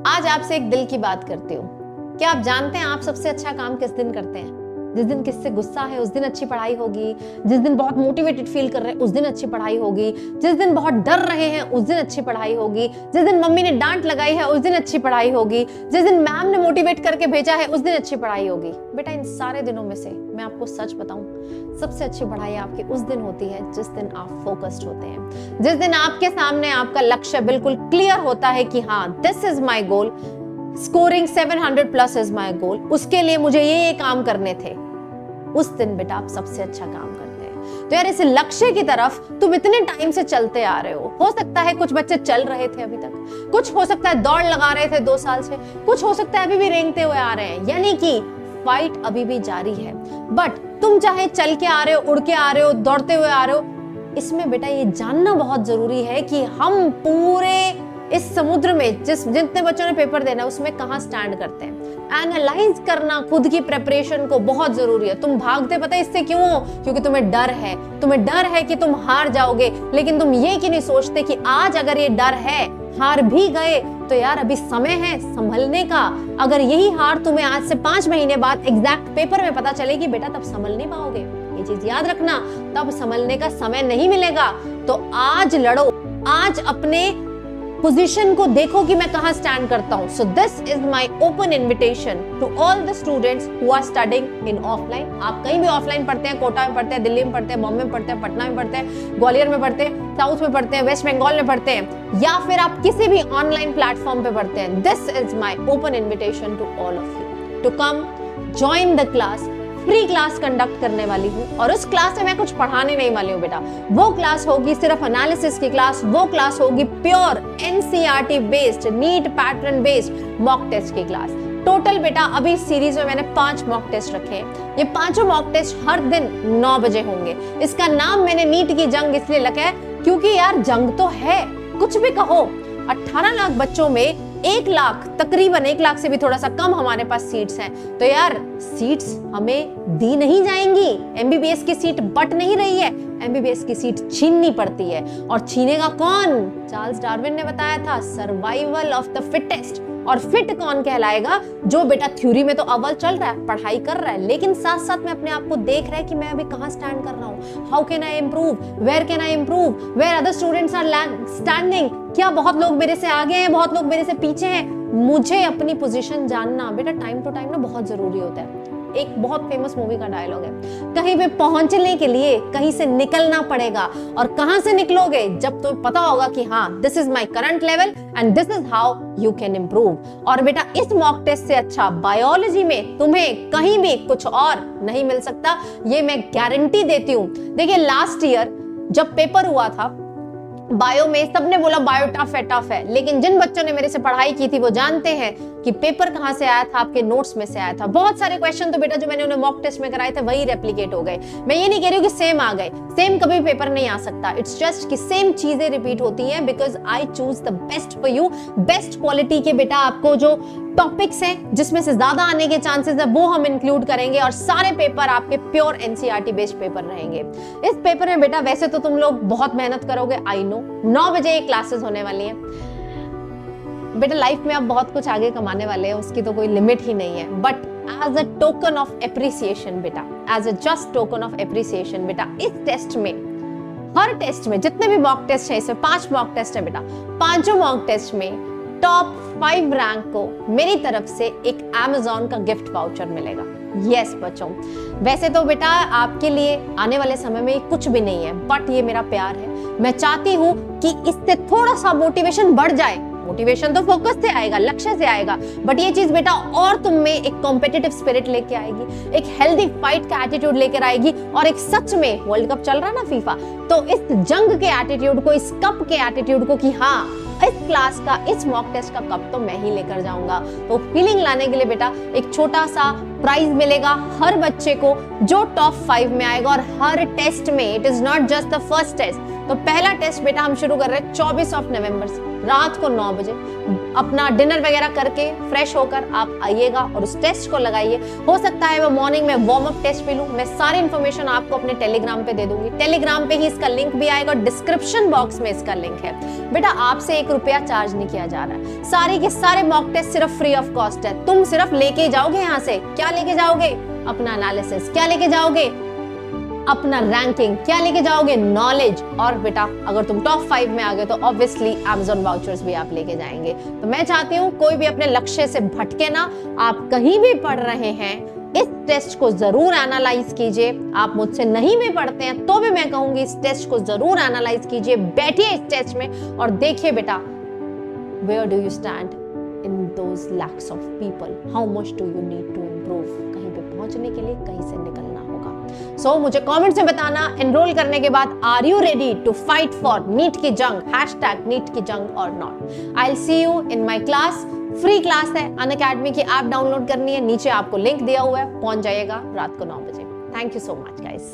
आज आपसे एक दिल की बात करती हूँ। क्या आप जानते हैं आप सबसे अच्छा काम किस दिन करते हैं? जिस दिन किससे गुस्सा है उस दिन अच्छी पढ़ाई होगी, जिस दिन बहुत मोटिवेटेड फील कर रहे हैं उस दिन अच्छी पढ़ाई होगी, जिस दिन बहुत डर रहे हैं उस दिन अच्छी पढ़ाई होगी, जिस दिन मम्मी ने डांट लगाई है उस दिन अच्छी पढ़ाई होगी, जिस दिन मैम ने मोटिवेट करके भेजा है उस दिन अच्छी पढ़ाई होगी। बेटा इन सारे दिनों में से मैं आपको सच बताऊं, सबसे अच्छी पढ़ाई आपकी उस दिन होती है जिस दिन आप फोकस्ड होते हैं, जिस दिन आपके सामने आपका लक्ष्य बिल्कुल क्लियर होता है कि हाँ this is my goal, scoring 700 plus is my goal, उसके लिए मुझे ये काम करने थे। उस दिन बेटा आप सबसे अच्छा काम करते हैं। तो यार इस लक्ष्य की तरफ तुम इतने टाइम से चलते आ रहे हो सकता है कुछ बच्चे चल रहे थे अभी तक, कुछ हो सकता है दौड़ लगा रहे थे 2 साल से, कुछ हो सकता है अभी भी रेंगते हुए आ रहे हैं, यानी कि फाइट अभी भी जारी है। बट तुम चाहे चल के आ रहे हो, उड़ के आ रहे हो, दौड़ते हुए आ रहे हो, इसमें बेटा ये जानना बहुत जरूरी है कि हम पूरे इस समुद्र में जितने बच्चों ने पेपर देना उसमें कहां स्टैंड करते हैं। एनालाइज करना खुद की प्रेपरेशन को बहुत जरूरी है। तुम भागते पता है इससे क्यों हो? क्योंकि तुम्हें डर है कि तुम हार जाओगे, लेकिन तुम ये क्यों नहीं सोचते कि आज अगर ये डर है, हार भी गए तो यार अभी समय है संभलने का। अगर यही हार तुम्हें आज से 5 महीने बाद एग्जैक्ट पेपर में पता चलेगी बेटा, तब संभल नहीं पाओगे। ये चीज याद रखना, तब संभलने का समय नहीं मिलेगा। तो आज लड़ो, आज अपने पोजीशन को देखो कि मैं कहां स्टैंड करता हूं। So this is my open invitation to all the students who are studying in offline. आप कहीं भी ऑफलाइन पढ़ते हैं, कोटा में पढ़ते हैं, दिल्ली में पढ़ते हैं, बॉम्बे में पढ़ते हैं, पटना में पढ़ते हैं, ग्वालियर में पढ़ते हैं, साउथ में पढ़ते हैं, वेस्ट बंगाल में पढ़ते हैं, या फिर आप किसी भी ऑनलाइन प्लेटफॉर्म पे पढ़ते हैं, this is my open invitation to all of you to come join the class. Free class conduct करने वाली हूँ और उस क्लास में मैं कुछ पढ़ाने नहीं वाली हूँ बेटा। वो क्लास होगी सिर्फ एनालिसिस की क्लास, वो क्लास होगी pure NCERT based, NEET pattern based mock test की क्लास। टोटल बेटा अभी सीरीज में मैंने 5 मॉक टेस्ट रखे हैं। ये 5 मॉक टेस्ट हर दिन 9 बजे होंगे। इसका नाम मैंने नीट की जंग इसलिए रखा है क्योंकि यार जंग तो है, कुछ भी कहो। 18 लाख बच्चों में 1 लाख, तकरीबन 1 लाख से भी थोड़ा सा कम हमारे पास सीट्स हैं। तो यार सीट्स हमें दी नहीं जाएंगी। एमबीबीएस की सीट बट नहीं रही है, एमबीबीएस की सीट छीननी पड़ती है। और छीनेगा कौन? चार्ल्स डार्विन ने बताया था, सर्वाइवल ऑफ द फिटेस्ट। और फिट कौन कहलाएगा? जो बेटा थ्योरी में तो अव्वल चल रहा है, पढ़ाई कर रहा है, लेकिन साथ साथ में अपने आप को देख रहा है कि मैं अभी कहां स्टैंड कर रहा हूं, how can I improve, where can I improve, where other students are standing. क्या बहुत लोग मेरे से आगे हैं, बहुत लोग मेरे से पीछे हैं? मुझे अपनी पोजीशन जानना बेटा टाइम टू टाइम ना बहुत जरूरी होता है। एक बहुत फेमस मूवी का डायलॉग है, कहीं पे पहुंचने के लिए कहीं से निकलना पड़ेगा। और कहां से निकलोगे? जब तो पता होगा कि हाँ this is my current level and this is how you can improve. और बेटा इस मॉक टेस्ट से अच्छा बायोलॉजी में तुम्हें कहीं भी कुछ और नहीं मिल सकता, ये मैं गारंटी देती हूँ। देखिए लास्ट ईयर जब पेपर हुआ था बायो में, सबने बोला बायो टफ है, लेकिन जिन बच्चों ने मेरे से पढ़ाई की थी वो जानते हैं कि पेपर कहां से आया था, आपके नोट्स में से आया था। बहुत सारे क्वेश्चन तो बेटा जो मैंने उन्हें मॉक टेस्ट में कराए थे वही रेप्लिकेट हो गए। मैं ये नहीं कह रही हूँ कि सेम आ गए, सेम कभी पेपर नहीं आ सकता। इट्स जस्ट कि सेम चीजें रिपीट होती हैं because I choose the best for you. Best quality के बेटा आपको जो टॉपिक्स हैं जिसमें से ज्यादा आने के चांसेस है वो हम इंक्लूड करेंगे, और सारे पेपर आपके प्योर एनसीईआरटी बेस्ड पेपर रहेंगे। इस पेपर में बेटा वैसे तो तुम लोग बहुत मेहनत करोगे, आई नो। 9 बजे ये क्लासेस होने वाली हैं बेटा। लाइफ में आप बहुत कुछ आगे कमाने वाले हैं, उसकी तो कोई लिमिट ही नहीं है। But as a token of appreciation बेटा, as a just token of appreciation बेटा, इस टेस्ट में, हर टेस्ट में जितने भी मॉक टेस्ट है, इसमें 5 मॉक टेस्ट है बेटा, 5 मॉक टेस्ट में टॉप 5 रैंक को मेरी तरफ से एक Amazon का गिफ्ट वाउचर मिलेगा। यस बच्चों, वैसे तो बेटा आपके लिए आने वाले समय में कुछ भी नहीं है, बट ये मेरा प्यार है। मैं चाहती हूँ कि इससे थोड़ा सा मोटिवेशन बढ़ जाए। मोटिवेशन तो फोकस से आएगा, लक्ष्य से आएगा, बट ये चीज बेटा और तुम में एक कॉम्पिटिटिव स्पिरिट लेके आएगी, एक हेल्दी फाइट का एटीट्यूड लेकर आएगी, और एक सच में वर्ल्ड कप चल रहा है ना फीफा, तो इस जंग के एटीट्यूड को, इस कप के एटीट्यूड को कि हाँ इस क्लास का, इस मॉक टेस्ट का कप तो मैं ही लेकर जाऊंगा। तो फीलिंग लाने के लिए बेटा एक छोटा सा प्राइज मिलेगा हर बच्चे को जो टॉप 5 में आएगा, और हर टेस्ट में, it is not just the first test. तो पहला टेस्ट बेटा हम शुरू कर रहे हैं 24 नवंबर से। रात को 9 बजे अपना डिनर वगैरह करके फ्रेश होकर आप आइएगा और उस टेस्ट को लगाइए। हो सकता है मैं मॉर्निंग में वार्म अप टेस्ट भी लूं। मैं सारी इंफॉर्मेशन आपको अपने टेलीग्राम पे दे दूंगी। टेलीग्राम पे ही इसका लिंक भी आएगा, डिस्क्रिप्शन बॉक्स में इसका लिंक है। बेटा आपसे 1 रुपया चार्ज नहीं किया जा रहा है, सारे के सारे मॉक टेस्ट सिर्फ फ्री ऑफ कॉस्ट है। तुम सिर्फ लेके जाओगे यहाँ से, क्या लेके जाओगे? अपना एनालिसिस। क्या लेके जाओगे? अपना रैंकिंग। क्या लेके जाओगे? नॉलेज। और बेटा अगर तुम टॉप 5 में आ गए तो ऑब्वियसली Amazon वाउचर्स भी आप लेके जाएंगे। तो मैं चाहती हूँ कोई भी अपने लक्ष्य से भटके ना। आप कहीं भी पढ़ रहे हैं, इस टेस्ट को जरूर एनालाइज कीजिए। आप मुझसे नहीं भी पढ़ते हैं तो भी मैं कहूंगी इस टेस्ट को जरूर एनालाइज कीजिए। बैठिए इस टेस्ट में और देखिए बेटा where do you stand in those lakhs of people, how much do you need to improve. कहीं पे पहुंचने के लिए कहीं से निकलना होगा। सो मुझे कमेंट्स में बताना एनरोल करने के बाद, are you ready to fight for NEET की जंग, #नीट की जंग और not. I will see you in my class. Free class है, अनअकैडमी की ऐप डाउनलोड करनी है, नीचे आपको लिंक दिया हुआ है, पहुंच जाइएगा रात को 9 बजे। Thank you so much guys.